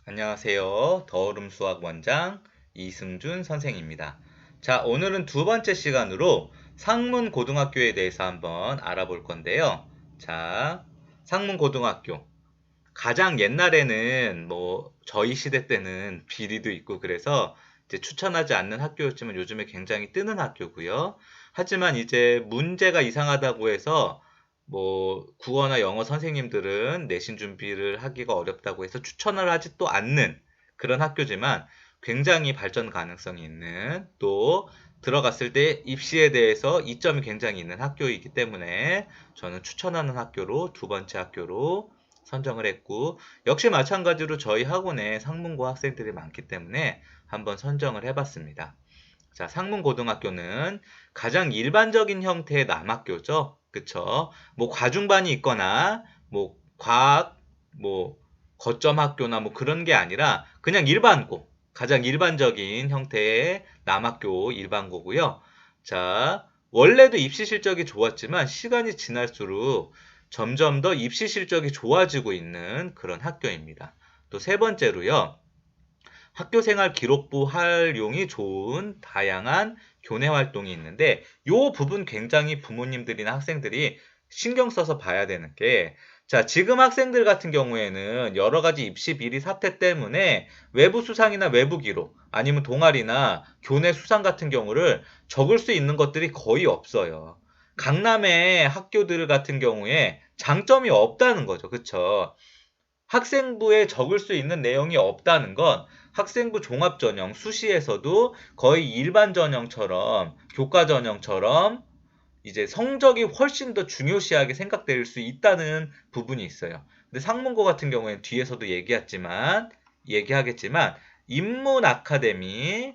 안녕하세요. 더오름 수학 원장 이승준 선생입니다. 자, 오늘은 두 번째 시간으로 상문 고등학교에 대해서 한번 알아볼 건데요. 자, 상문 고등학교. 가장 옛날에는 저희 시대 때는 비리도 있고 그래서 이제 추천하지 않는 학교였지만 요즘에 굉장히 뜨는 학교고요. 하지만 이제 문제가 이상하다고 해서 국어나 영어 선생님들은 내신 준비를 하기가 어렵다고 해서 추천을 하지 또 않는 그런 학교지만 굉장히 발전 가능성이 있는 또 들어갔을 때 입시에 대해서 이점이 굉장히 있는 학교이기 때문에 저는 추천하는 학교로 두 번째 학교로 선정을 했고 역시 마찬가지로 저희 학원에 상문고 학생들이 많기 때문에 한번 선정을 해봤습니다. 자, 상문고등학교는 가장 일반적인 형태의 남학교죠. 그쵸? 과중반이 있거나, 과학, 거점 학교나 그런 게 아니라 그냥 일반고. 가장 일반적인 형태의 남학교 일반고고요. 자, 원래도 입시 실적이 좋았지만 시간이 지날수록 점점 더 입시 실적이 좋아지고 있는 그런 학교입니다. 또 세 번째로요. 학교생활 기록부 활용이 좋은 다양한 교내 활동이 있는데 요 부분 굉장히 부모님들이나 학생들이 신경 써서 봐야 되는 게 자, 지금 학생들 같은 경우에는 여러 가지 입시 비리 사태 때문에 외부 수상이나 외부 기록 아니면 동아리나 교내 수상 같은 경우를 적을 수 있는 것들이 거의 없어요. 강남의 학교들 같은 경우에 장점이 없다는 거죠. 그쵸? 학생부에 적을 수 있는 내용이 없다는 건 학생부 종합전형 수시에서도 거의 일반 전형처럼 교과 전형처럼 이제 성적이 훨씬 더 중요시하게 생각될 수 있다는 부분이 있어요. 근데 상문고 같은 경우에는 뒤에서도 얘기하겠지만 인문 아카데미,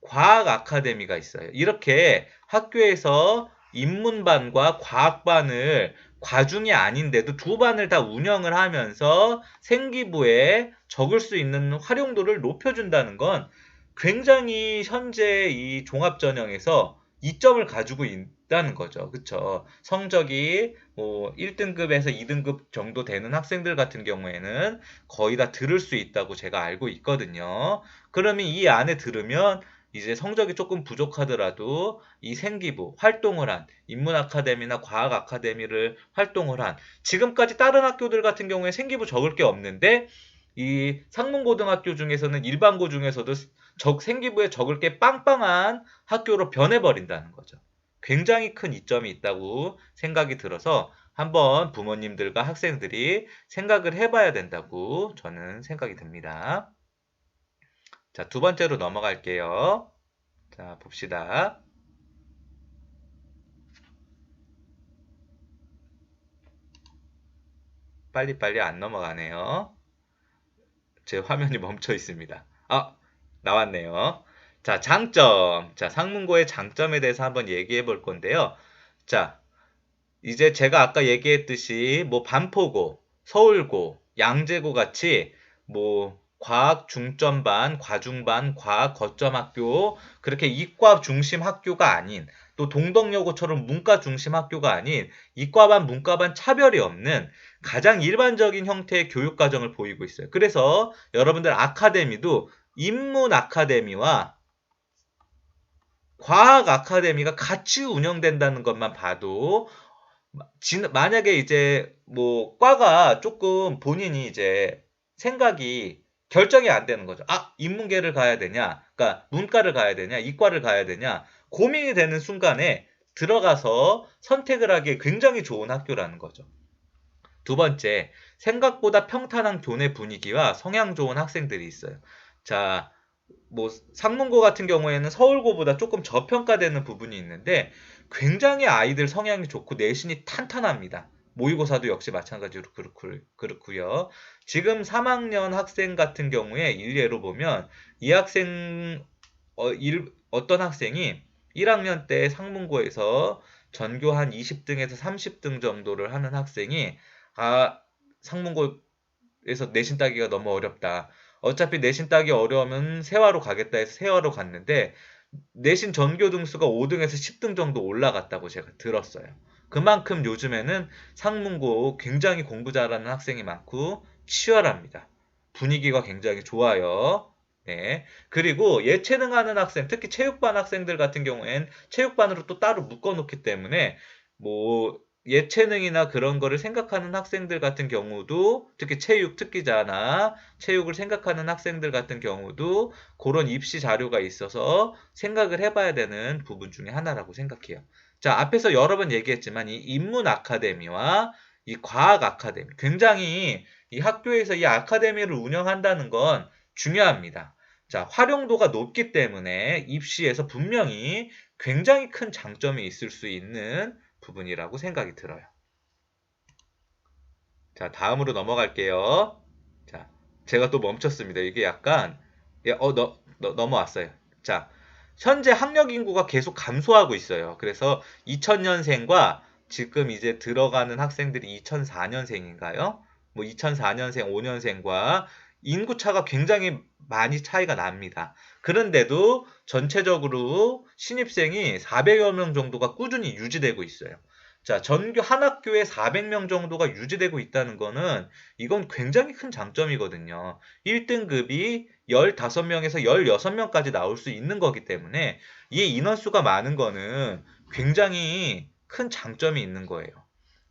과학 아카데미가 있어요. 이렇게 학교에서 인문반과 과학반을 과중이 아닌데도 두 반을 다 운영을 하면서 생기부에 적을 수 있는 활용도를 높여준다는 건 굉장히 현재 이 종합전형에서 이점을 가지고 있다는 거죠. 그쵸? 성적이 1등급에서 2등급 정도 되는 학생들 같은 경우에는 거의 다 들을 수 있다고 제가 알고 있거든요. 그러면 이 안에 들으면 이제 성적이 조금 부족하더라도 이 생기부 활동을 한 인문 아카데미나 과학 아카데미를 활동을 한 지금까지 다른 학교들 같은 경우에 생기부 적을 게 없는데 이 상문고등학교 중에서는 일반고 중에서도 생기부에 적을 게 빵빵한 학교로 변해버린다는 거죠. 굉장히 큰 이점이 있다고 생각이 들어서 한번 부모님들과 학생들이 생각을 해봐야 된다고 저는 생각이 듭니다. 자, 두 번째로 넘어갈게요. 자, 봅시다. 빨리빨리 안 넘어가네요. 제 화면이 멈춰 있습니다. 아, 나왔네요. 자, 장점. 자, 상문고의 장점에 대해서 한번 얘기해 볼 건데요. 자, 이제 제가 아까 얘기했듯이 반포고, 서울고, 양재고 같이 과학 중점반, 과중반, 과학 거점 학교 그렇게 이과 중심 학교가 아닌 또 동덕여고처럼 문과 중심 학교가 아닌 이과반, 문과반 차별이 없는 가장 일반적인 형태의 교육 과정을 보이고 있어요. 그래서 여러분들 아카데미도 인문 아카데미와 과학 아카데미가 같이 운영된다는 것만 봐도 만약에 이제 과가 조금 본인이 이제 생각이 결정이 안 되는 거죠. 아, 인문계를 가야 되냐? 그러니까 문과를 가야 되냐? 이과를 가야 되냐? 고민이 되는 순간에 들어가서 선택을 하기에 굉장히 좋은 학교라는 거죠. 두 번째, 생각보다 평탄한 교내 분위기와 성향 좋은 학생들이 있어요. 자, 상문고 같은 경우에는 서울고보다 조금 저평가되는 부분이 있는데 굉장히 아이들 성향이 좋고 내신이 탄탄합니다. 모의고사도 역시 마찬가지로 그렇고요. 지금 3학년 학생 같은 경우에 일례로 보면 이 학생 어떤 학생이 1학년 때 상문고에서 전교 한 20등에서 30등 정도를 하는 학생이 아 상문고에서 내신 따기가 너무 어렵다. 어차피 내신 따기 어려우면 세화로 가겠다 해서 세화로 갔는데 내신 전교 등수가 5등에서 10등 정도 올라갔다고 제가 들었어요. 그만큼 요즘에는 상문고 굉장히 공부 잘하는 학생이 많고 치열합니다. 분위기가 굉장히 좋아요. 네. 그리고 예체능하는 학생, 특히 체육반 학생들 같은 경우엔 체육반으로 또 따로 묶어놓기 때문에 뭐 예체능이나 그런 거를 생각하는 학생들 같은 경우도 특히 체육 특기자나 체육을 생각하는 학생들 같은 경우도 그런 입시 자료가 있어서 생각을 해봐야 되는 부분 중에 하나라고 생각해요. 자, 앞에서 여러 번 얘기했지만 이 인문 아카데미와 이 과학 아카데미, 굉장히 이 학교에서 이 아카데미를 운영한다는 건 중요합니다. 자, 활용도가 높기 때문에 입시에서 분명히 굉장히 큰 장점이 있을 수 있는 부분이라고 생각이 들어요. 자, 다음으로 넘어갈게요. 자, 제가 또 멈췄습니다. 이게 약간, 넘어왔어요. 자, 현재 학력 인구가 계속 감소하고 있어요. 그래서 2000년생과 지금 이제 들어가는 학생들이 2004년생인가요? 뭐 2004년생, 5년생과 인구 차가 굉장히 많이 차이가 납니다. 그런데도 전체적으로 신입생이 400여 명 정도가 꾸준히 유지되고 있어요. 자, 전교 한 학교에 400명 정도가 유지되고 있다는 거는 이건 굉장히 큰 장점이거든요. 1등급이 15명에서 16명까지 나올 수 있는 거기 때문에 이 인원수가 많은 거는 굉장히 큰 장점이 있는 거예요.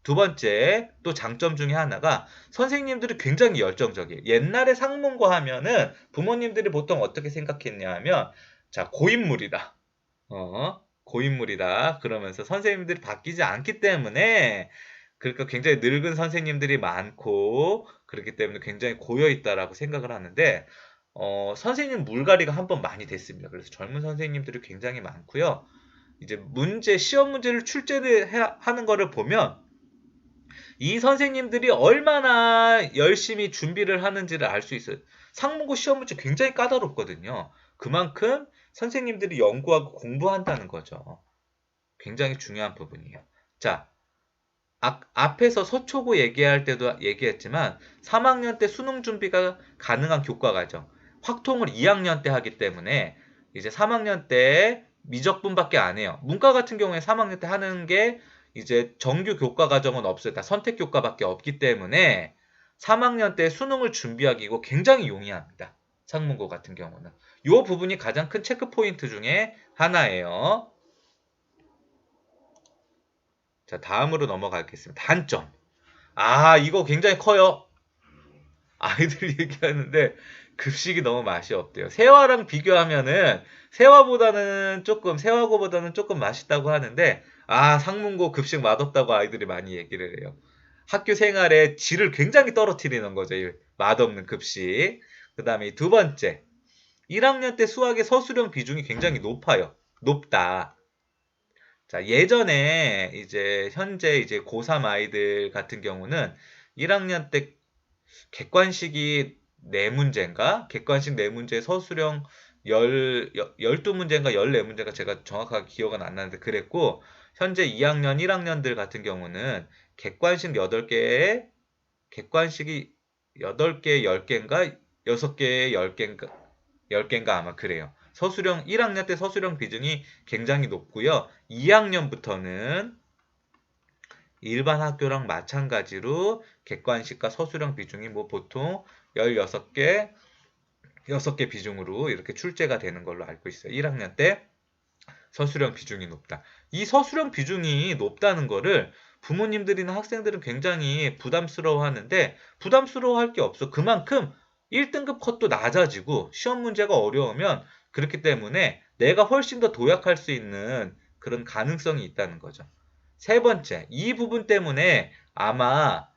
두 번째, 또 장점 중에 하나가 선생님들이 굉장히 열정적이에요. 옛날에 상문고 하면은 부모님들이 보통 어떻게 생각했냐 하면, 자, 고인물이다. 고인물이다. 그러면서 선생님들이 바뀌지 않기 때문에, 그러니까 굉장히 늙은 선생님들이 많고, 그렇기 때문에 굉장히 고여있다라고 생각을 하는데, 선생님 물갈이가 한번 많이 됐습니다. 그래서 젊은 선생님들이 굉장히 많고요. 이제 시험 문제를 하는 거를 보면, 이 선생님들이 얼마나 열심히 준비를 하는지를 알 수 있어요. 상문고 시험 문제 굉장히 까다롭거든요. 그만큼 선생님들이 연구하고 공부한다는 거죠. 굉장히 중요한 부분이에요. 자, 앞에서 서초고 얘기할 때도 얘기했지만 3학년 때 수능 준비가 가능한 교과과정. 확통을 2학년 때 하기 때문에 이제 3학년 때 미적분밖에 안 해요. 문과 같은 경우에 3학년 때 하는 게 이제 정규 교과 과정은 없어요. 다 선택 교과밖에 없기 때문에 3학년 때 수능을 준비하기고 굉장히 용이합니다. 상문고 같은 경우는. 이 부분이 가장 큰 체크 포인트 중에 하나예요. 자, 다음으로 넘어가겠습니다. 단점. 아, 이거 굉장히 커요. 아이들이 얘기하는데 급식이 너무 맛이 없대요. 세화랑 비교하면은 세화고보다는 조금 맛있다고 하는데 상문고 급식 맛없다고 아이들이 많이 얘기를 해요. 학교 생활의 질을 굉장히 떨어뜨리는 거죠. 이 맛없는 급식. 그다음에 두 번째. 1학년 때 수학의 서술형 비중이 굉장히 높다. 자, 예전에 현재 고3 아이들 같은 경우는 1학년 때 객관식이 4문제인가? 객관식 4문제 서술형 12문제인가 14문제인가 제가 정확하게 기억은 안 나는데 그랬고, 현재 2학년, 1학년들 같은 경우는 객관식 8개에, 객관식이 8개, 10개인가? 6개에 10개인가? 10개인가 아마 그래요. 1학년 때 서술형 비중이 굉장히 높고요. 2학년부터는 일반 학교랑 마찬가지로 객관식과 서술형 비중이 뭐 보통 16개, 6개 비중으로 이렇게 출제가 되는 걸로 알고 있어요. 1학년 때 서술형 비중이 높다. 이 서술형 비중이 높다는 거를 부모님들이나 학생들은 굉장히 부담스러워 하는데 부담스러워 할 게 없어. 그만큼 1등급 컷도 낮아지고 시험 문제가 어려우면 그렇기 때문에 내가 훨씬 더 도약할 수 있는 그런 가능성이 있다는 거죠. 세 번째, 이 부분 때문에 아마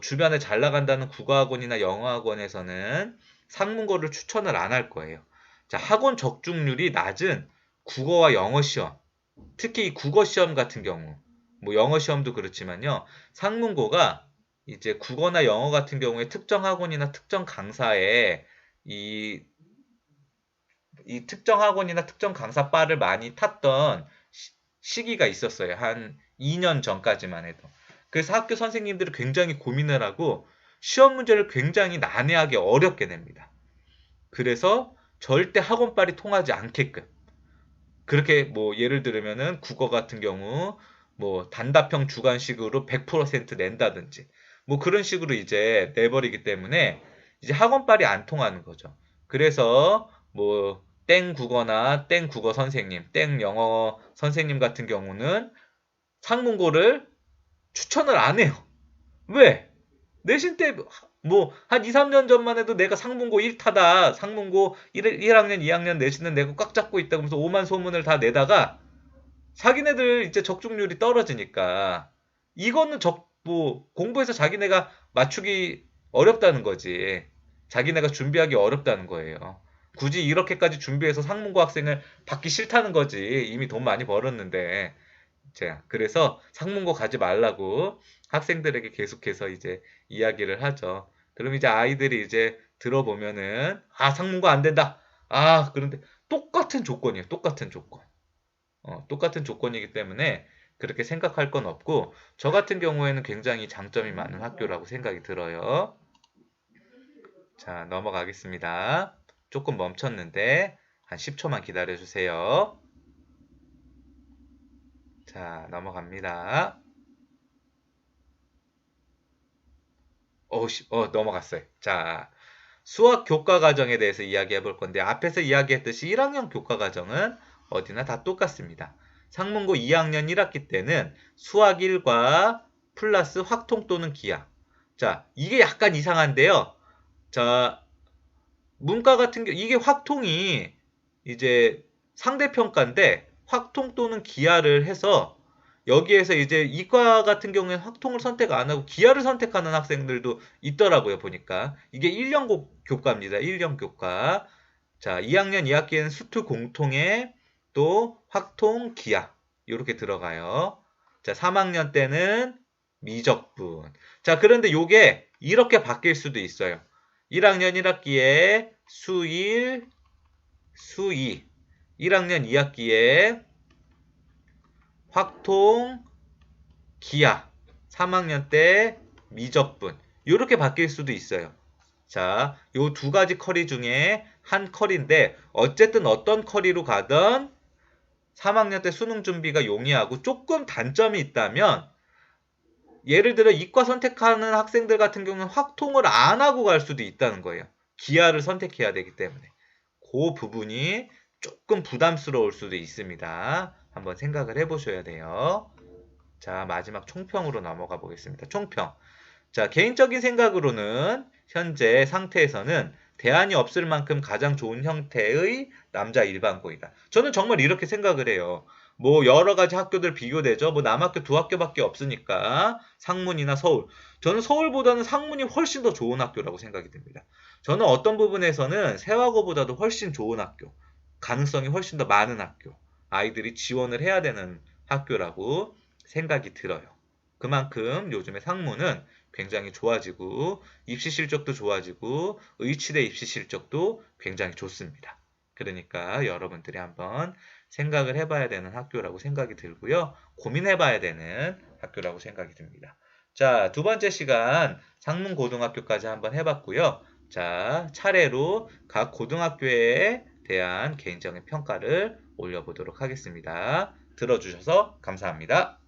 주변에 잘 나간다는 국어학원이나 영어학원에서는 상문고를 추천을 안 할 거예요. 자, 학원 적중률이 낮은 국어와 영어 시험, 특히 이 국어 시험 같은 경우, 뭐 영어 시험도 그렇지만요, 상문고가 이제 국어나 영어 같은 경우에 특정 학원이나 특정 강사에 이, 이 특정 학원이나 특정 강사 바를 많이 탔던 시기가 있었어요. 한 2년 전까지만 해도. 그래서 학교 선생님들이 굉장히 고민을 하고 시험 문제를 굉장히 난해하게 어렵게 냅니다. 그래서 절대 학원빨이 통하지 않게끔. 그렇게 뭐 예를 들면은 국어 같은 경우 뭐 단답형 주관식으로 100% 낸다든지 뭐 그런 식으로 이제 내버리기 때문에 이제 학원빨이 안 통하는 거죠. 그래서 뭐 땡 국어나 땡 국어 선생님, 땡 영어 선생님 같은 경우는 상문고를 추천을 안 해요. 왜? 내신 때 뭐 한 2, 3년 전만 해도 내가 상문고 1타다. 상문고 1학년, 2학년 내신은 내고 꽉 잡고 있다고 하면서 오만 소문을 다 내다가 자기네들 이제 적중률이 떨어지니까 이거는 뭐 공부해서 자기네가 맞추기 어렵다는 거지. 자기네가 준비하기 어렵다는 거예요. 굳이 이렇게까지 준비해서 상문고 학생을 받기 싫다는 거지. 이미 돈 많이 벌었는데. 자, 그래서 상문고 가지 말라고 학생들에게 계속해서 이제 이야기를 하죠. 그럼 이제 아이들이 이제 들어보면은, 아, 상문고 안 된다. 아, 그런데 똑같은 조건이에요. 똑같은 조건. 똑같은 조건이기 때문에 그렇게 생각할 건 없고, 저 같은 경우에는 굉장히 장점이 많은 학교라고 생각이 들어요. 자, 넘어가겠습니다. 조금 멈췄는데, 한 10초만 기다려주세요. 자, 넘어갑니다. 넘어갔어요. 자, 수학 교과 과정에 대해서 이야기해 볼 건데, 앞에서 이야기했듯이 1학년 교과 과정은 어디나 다 똑같습니다. 상문고 2학년 1학기 때는 수학 1과 플러스 확통 또는 기하. 자, 이게 약간 이상한데요. 자, 문과 같은 경우, 이게 확통이 이제 상대평가인데, 확통 또는 기하를 해서 여기에서 이제 이과 같은 경우에는 확통을 선택 안 하고 기하를 선택하는 학생들도 있더라고요, 보니까. 이게 1년 교과입니다. 1년 교과. 자, 2학년 2학기에는 수투 공통에 또 확통, 기하. 이렇게 들어가요. 자, 3학년 때는 미적분. 자, 그런데 요게 이렇게 바뀔 수도 있어요. 1학년 1학기에 수1, 수2. 1학년 2학기에 확통, 기하. 3학년 때 미적분. 이렇게 바뀔 수도 있어요. 자, 요 두 가지 커리 중에 한 커리인데 어쨌든 어떤 커리로 가든 3학년 때 수능 준비가 용이하고 조금 단점이 있다면 예를 들어 이과 선택하는 학생들 같은 경우는 확통을 안 하고 갈 수도 있다는 거예요. 기하를 선택해야 되기 때문에. 그 부분이 조금 부담스러울 수도 있습니다. 한번 생각을 해보셔야 돼요. 자, 마지막 총평으로 넘어가 보겠습니다. 총평. 자, 개인적인 생각으로는 현재 상태에서는 대안이 없을 만큼 가장 좋은 형태의 남자 일반고이다. 저는 정말 이렇게 생각을 해요. 뭐 여러 가지 학교들 비교되죠. 뭐 남학교 두 학교밖에 없으니까 상문이나 서울. 저는 서울보다는 상문이 훨씬 더 좋은 학교라고 생각이 듭니다. 저는 어떤 부분에서는 세화고보다도 훨씬 좋은 학교, 가능성이 훨씬 더 많은 학교, 아이들이 지원을 해야 되는 학교라고 생각이 들어요. 그만큼 요즘에 상무는 굉장히 좋아지고 입시 실적도 좋아지고 의치대 입시 실적도 굉장히 좋습니다. 그러니까 여러분들이 한번 생각을 해봐야 되는 학교라고 생각이 들고요. 고민해봐야 되는 학교라고 생각이 듭니다. 자, 두 번째 시간 상문고등학교까지 한번 해봤고요. 자, 차례로 각 고등학교에 대한 개인적인 평가를 올려보도록 하겠습니다. 들어주셔서 감사합니다.